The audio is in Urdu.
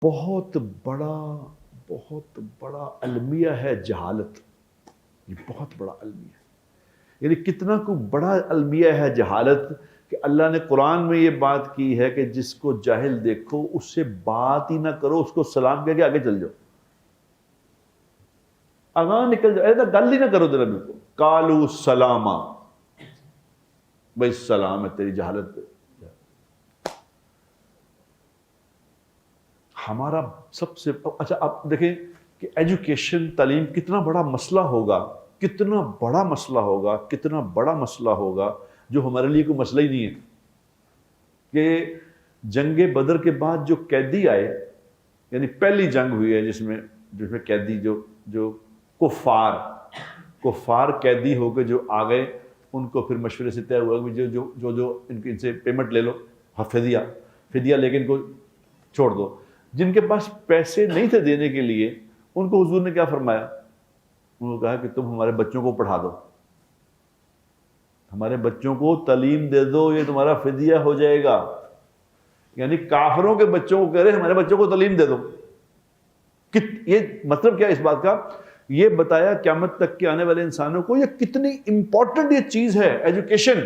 بہت بڑا المیہ ہے جہالت. یہ بہت بڑا المیہ ہے. یعنی کتنا کو بڑا المیہ ہے جہالت کہ اللہ نے قرآن میں یہ بات کی ہے کہ جس کو جاہل دیکھو اس سے بات ہی نہ کرو, اس کو سلام کہہ کے آگے چل جاؤ, آگاہ نکل جاؤ, ایسا گل ہی نہ کرو ذرا بھی کو. قالوا سلاما, بھائی سلام ہے تیری جہالت پہ. ہمارا سب سے اچھا آپ دیکھیں کہ ایجوکیشن, تعلیم کتنا بڑا مسئلہ ہوگا, کتنا بڑا مسئلہ ہوگا, کتنا بڑا مسئلہ ہوگا جو ہمارے لیے کوئی مسئلہ ہی نہیں ہے. کہ جنگ بدر کے بعد جو قیدی آئے, یعنی پہلی جنگ ہوئی ہے جس میں قیدی جو کفار قیدی ہو کے جو آ گئے, ان کو پھر مشورے سے طے ہوا کہ جو ان سے پیمنٹ لے لو, فدیہ لے کے ان کو چھوڑ دو. جن کے پاس پیسے نہیں تھے دینے کے لیے, ان کو حضور نے کیا فرمایا؟ انہوں نے کہا کہ تم ہمارے بچوں کو پڑھا دو, ہمارے بچوں کو تعلیم دے دو, یہ تمہارا فدیہ ہو جائے گا. یعنی کافروں کے بچوں کو کہہ رہے ہمارے بچوں کو تعلیم دے دو. یہ مطلب کیا اس بات کا؟ یہ بتایا قیامت تک کے آنے والے انسانوں کو یہ کتنی امپورٹنٹ یہ چیز ہے ایجوکیشن.